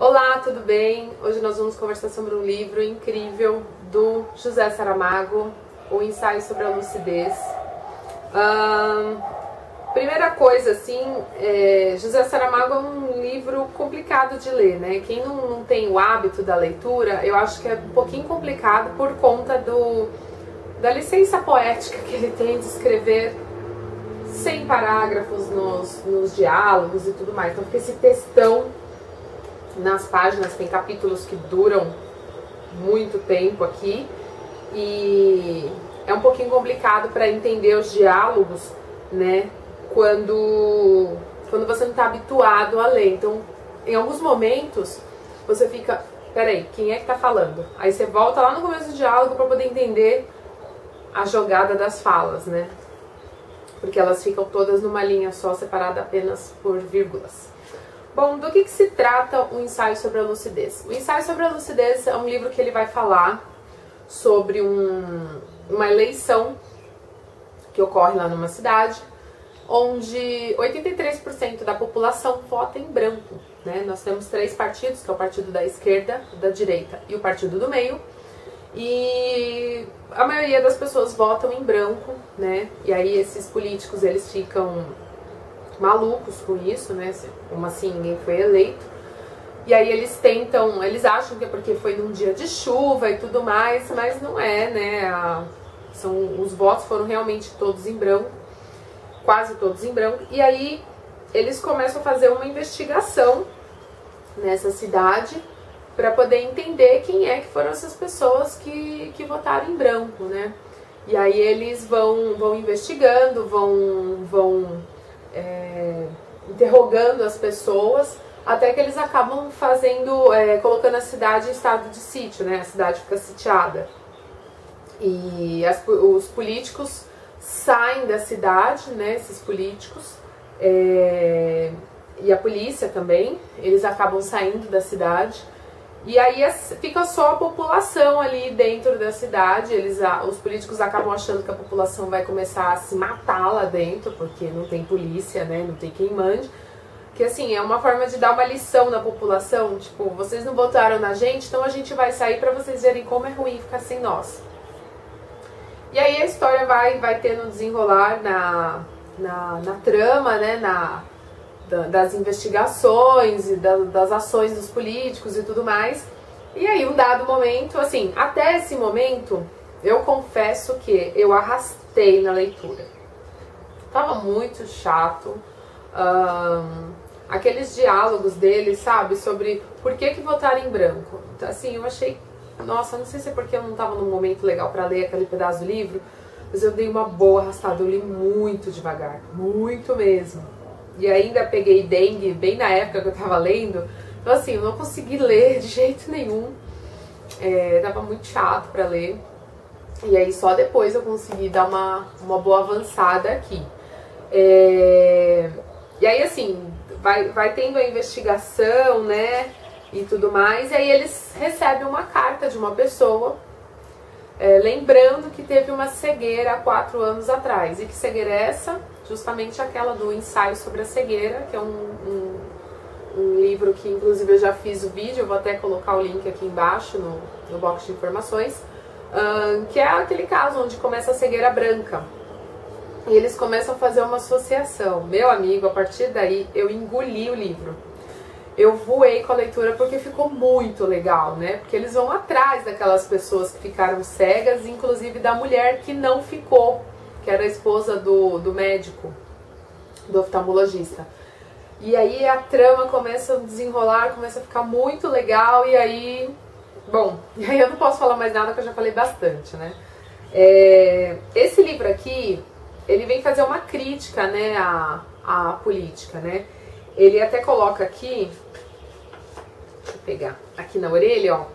Olá, tudo bem? Hoje nós vamos conversar sobre um livro incrível do José Saramago, O Ensaio sobre a Lucidez. Primeira coisa, assim, José Saramago é um livro complicado de ler, né? Quem não tem o hábito da leitura, eu acho que é um pouquinho complicado por conta da licença poética que ele tem de escrever 100 parágrafos nos diálogos e tudo mais. Então fica esse textão nas páginas, tem capítulos que duram muito tempo aqui e é um pouquinho complicado para entender os diálogos, né, quando você não está habituado a ler. Então, em alguns momentos, você fica, peraí, quem é que está falando? Aí você volta lá no começo do diálogo para poder entender a jogada das falas, né, porque elas ficam todas numa linha só, separada apenas por vírgulas. Bom, do que se trata o Ensaio sobre a Lucidez? O Ensaio sobre a Lucidez é um livro que ele vai falar sobre uma eleição que ocorre lá numa cidade, onde 83% da população vota em branco, né? Nós temos 3 partidos, que é o partido da esquerda, da direita e o partido do meio, e a maioria das pessoas votam em branco, né? E aí esses políticos, eles ficam malucos com isso, né? Como assim ninguém foi eleito? E aí eles acham que é porque foi num dia de chuva e tudo mais, mas não é, né? Os votos foram realmente todos em branco, quase todos em branco. E aí eles começam a fazer uma investigação nessa cidade para poder entender quem é que foram essas pessoas que votaram em branco, né? E aí eles vão investigando, vão interrogando as pessoas, até que eles acabam colocando a cidade em estado de sítio, né? A cidade fica sitiada. E os políticos saem da cidade, né? Esses políticos, e a polícia também, eles acabam saindo da cidade. E aí fica só a população ali dentro da cidade. Os políticos acabam achando que a população vai começar a se matar lá dentro, porque não tem polícia, né? Não tem quem mande. Que assim, é uma forma de dar uma lição na população, tipo, vocês não votaram na gente, então a gente vai sair pra vocês verem como é ruim ficar sem nós. E aí a história vai tendo desenrolar na trama, né? Das investigações e das ações dos políticos e tudo mais. E aí um dado momento, assim, até esse momento, eu confesso que eu arrastei na leitura. Tava muito chato. Aqueles diálogos dele, sabe, sobre por que votaram em branco. Então, assim, eu achei, nossa, não sei se é porque eu não tava num momento legal pra ler aquele pedaço do livro, mas eu dei uma boa arrastada, eu li muito devagar, muito mesmo. E ainda peguei dengue bem na época que eu tava lendo. Então assim, eu não consegui ler de jeito nenhum. Tava muito chato pra ler. E aí só depois eu consegui dar uma boa avançada aqui. E aí assim, vai tendo a investigação, né? E tudo mais. E aí eles recebem uma carta de uma pessoa, lembrando que teve uma cegueira há 4 anos atrás. E que cegueira é essa? Justamente aquela do Ensaio sobre a Cegueira, que é um livro que inclusive eu já fiz o vídeo, eu vou até colocar o link aqui embaixo no box de informações, que é aquele caso onde começa a cegueira branca. E eles começam a fazer uma associação. Meu amigo, a partir daí eu engoli o livro. Eu voei com a leitura porque ficou muito legal, né? Porque eles vão atrás daquelas pessoas que ficaram cegas, inclusive da mulher que não ficou, que era a esposa do médico, do oftalmologista. E aí a trama começa a desenrolar, começa a ficar muito legal, e aí... Bom, e aí eu não posso falar mais nada, porque eu já falei bastante, né? Esse livro aqui, ele vem fazer uma crítica, né, à política, né? Ele até coloca aqui, deixa eu pegar aqui na orelha, ó,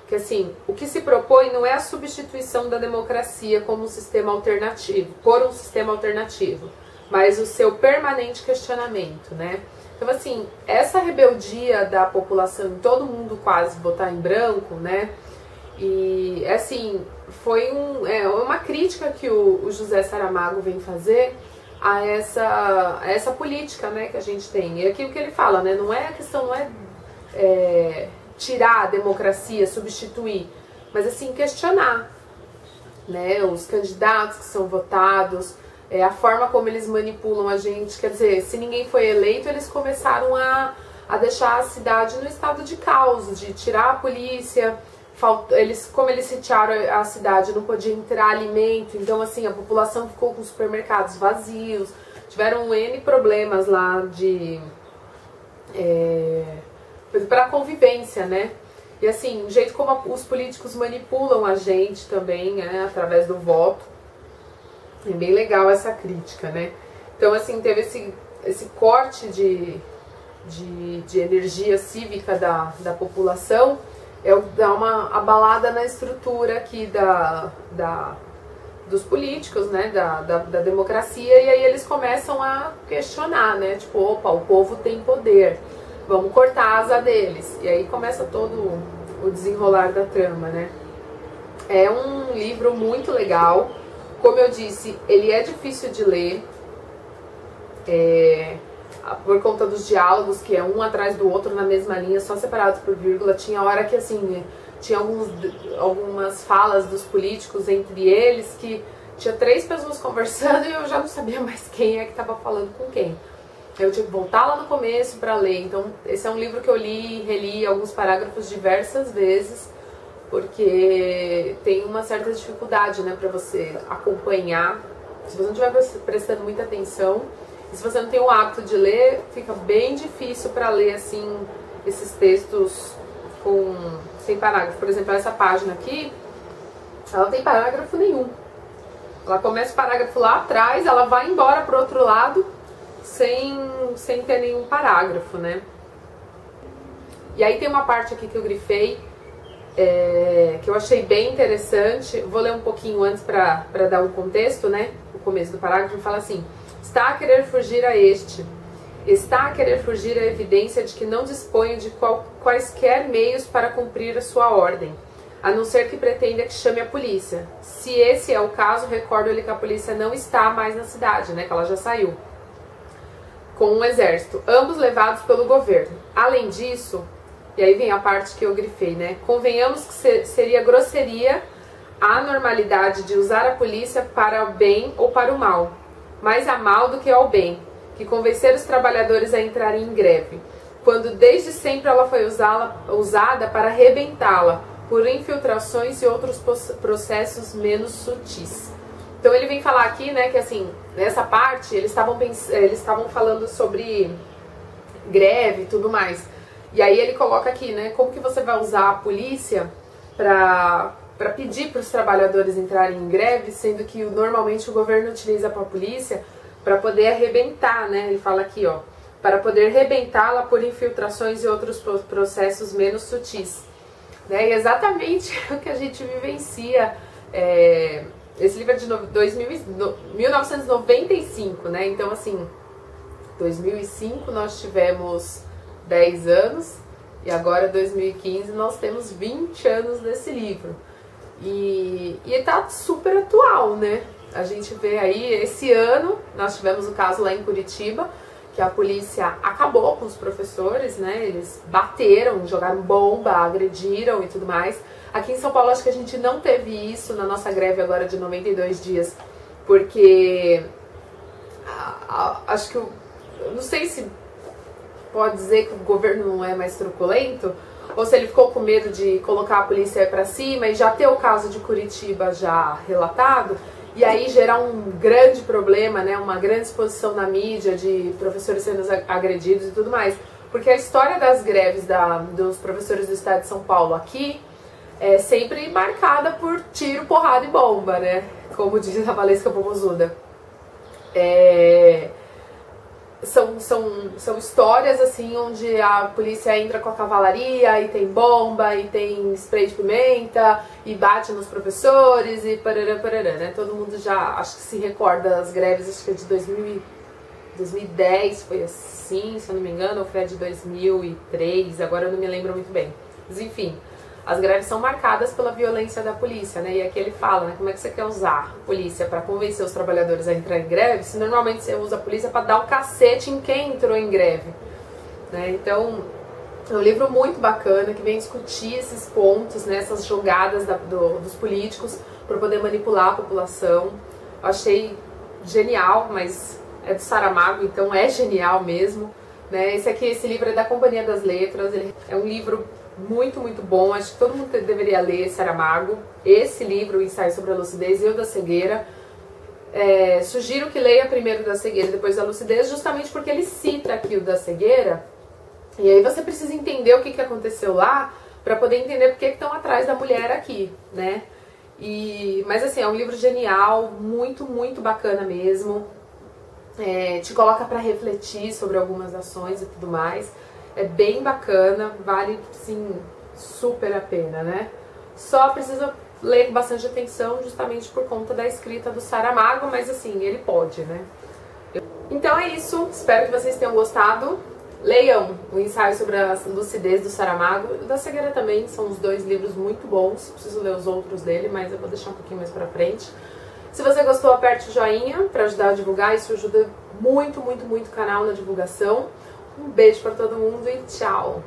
que assim, o que se propõe não é a substituição da democracia como um sistema alternativo, por um sistema alternativo, mas o seu permanente questionamento, né? Então assim, essa rebeldia da população, todo mundo quase votar em branco, né? E assim, foi uma crítica que o José Saramago vem fazer a essa política, né, que a gente tem. E aquilo que ele fala, né, a questão não é tirar a democracia, substituir, mas assim, questionar, né, os candidatos que são votados, a forma como eles manipulam a gente. Quer dizer, se ninguém foi eleito, eles começaram a deixar a cidade no estado de caos, de tirar a polícia, como eles sitiaram a cidade, não podia entrar alimento, então assim, a população ficou com os supermercados vazios, tiveram N problemas lá para convivência, né? E assim, o jeito como os políticos manipulam a gente também, né, através do voto, é bem legal essa crítica, né? Então assim, teve esse corte de energia cívica da população, dá uma abalada na estrutura aqui dos políticos, né, da democracia, e aí eles começam a questionar, né, tipo, opa, o povo tem poder, vamos cortar a asa deles, e aí começa todo o desenrolar da trama, né. É um livro muito legal, como eu disse, ele é difícil de ler, por conta dos diálogos, que é um atrás do outro na mesma linha, só separados por vírgula. Tinha hora que assim, tinha algumas falas dos políticos entre eles que tinha 3 pessoas conversando e eu já não sabia mais quem é que estava falando com quem. Eu tive que voltar lá no começo para ler. Então esse é um livro que eu li e reli alguns parágrafos diversas vezes, porque tem uma certa dificuldade, né, para você acompanhar. Se você não estiver prestando muita atenção, e se você não tem o hábito de ler, fica bem difícil para ler assim esses textos sem parágrafo. Por exemplo, essa página aqui, ela não tem parágrafo nenhum. Ela começa o parágrafo lá atrás, ela vai embora para o outro lado sem ter nenhum parágrafo, né? E aí tem uma parte aqui que eu grifei, que eu achei bem interessante. Vou ler um pouquinho antes para dar um contexto, né? O começo do parágrafo fala assim: está a querer fugir está a querer fugir a evidência de que não dispõe de quaisquer meios para cumprir a sua ordem, a não ser que pretenda que chame a polícia. Se esse é o caso, recordo-lhe que a polícia não está mais na cidade, né, que ela já saiu, com um exército, ambos levados pelo governo. Além disso, e aí vem a parte que eu grifei, né, convenhamos que seria grosseria a anormalidade de usar a polícia para o bem ou para o mal, mais a mal do que ao bem, que convencer os trabalhadores a entrarem em greve, quando desde sempre ela foi usada para arrebentá-la por infiltrações e outros processos menos sutis. Então ele vem falar aqui, né, que assim, nessa parte eles estavam falando sobre greve e tudo mais. E aí ele coloca aqui, né, como que você vai usar a polícia para pedir para os trabalhadores entrarem em greve, sendo que normalmente o governo utiliza a polícia para poder arrebentar, né? Ele fala aqui, ó, para poder arrebentá-la por infiltrações e outros processos menos sutis. Né? E exatamente o que a gente vivencia. Esse livro é de 1995, né? Então, assim, 2005 nós tivemos 10 anos e agora 2015 nós temos 20 anos desse livro. E tá super atual, né? A gente vê aí, esse ano, nós tivemos o caso lá em Curitiba, que a polícia acabou com os professores, né? Eles bateram, jogaram bomba, agrediram e tudo mais. Aqui em São Paulo, acho que a gente não teve isso na nossa greve agora de 92 dias, porque acho que eu não sei se pode dizer que o governo não é mais truculento, ou se ele ficou com medo de colocar a polícia pra cima e já ter o caso de Curitiba já relatado, e aí gerar um grande problema, né, uma grande exposição na mídia de professores sendo agredidos e tudo mais. Porque a história das greves dos professores do estado de São Paulo aqui é sempre marcada por tiro, porrada e bomba, né, como diz a Valesca Popozuda. São histórias assim onde a polícia entra com a cavalaria e tem bomba e tem spray de pimenta e bate nos professores e parará, né? Todo mundo já acho que se recorda das greves, acho que é de 2010 foi assim, se eu não me engano, ou foi a de 2003, agora eu não me lembro muito bem. Mas enfim, as greves são marcadas pela violência da polícia, né? E aqui ele fala, né? Como é que você quer usar a polícia para convencer os trabalhadores a entrar em greve, se normalmente você usa a polícia para dar o cacete em quem entrou em greve, né? Então, É um livro muito bacana, que vem discutir esses pontos, né, essas jogadas dos políticos para poder manipular a população. Eu achei genial, mas é do Saramago, então é genial mesmo. Né? Esse livro é da Companhia das Letras, ele é um livro muito, muito bom. Acho que todo mundo deveria ler Saramago. Esse livro, o Ensaio sobre a Lucidez e o da Cegueira. Sugiro que leia primeiro o da Cegueira e depois da Lucidez, justamente porque ele cita aqui o da Cegueira. E aí você precisa entender o que aconteceu lá para poder entender por que estão atrás da mulher aqui, né? Mas assim, é um livro genial, muito, muito bacana mesmo. Te coloca para refletir sobre algumas ações e tudo mais. É bem bacana, vale sim super a pena, né? Só precisa ler com bastante atenção, justamente por conta da escrita do Saramago, mas assim, ele pode, né? Então é isso, espero que vocês tenham gostado. Leiam o Ensaio sobre a Lucidez do Saramago e o da Cegueira também, são os dois livros muito bons. Preciso ler os outros dele, mas eu vou deixar um pouquinho mais pra frente. Se você gostou, aperte o joinha para ajudar a divulgar, isso ajuda muito, muito, muito o canal na divulgação. Um beijo para todo mundo e tchau!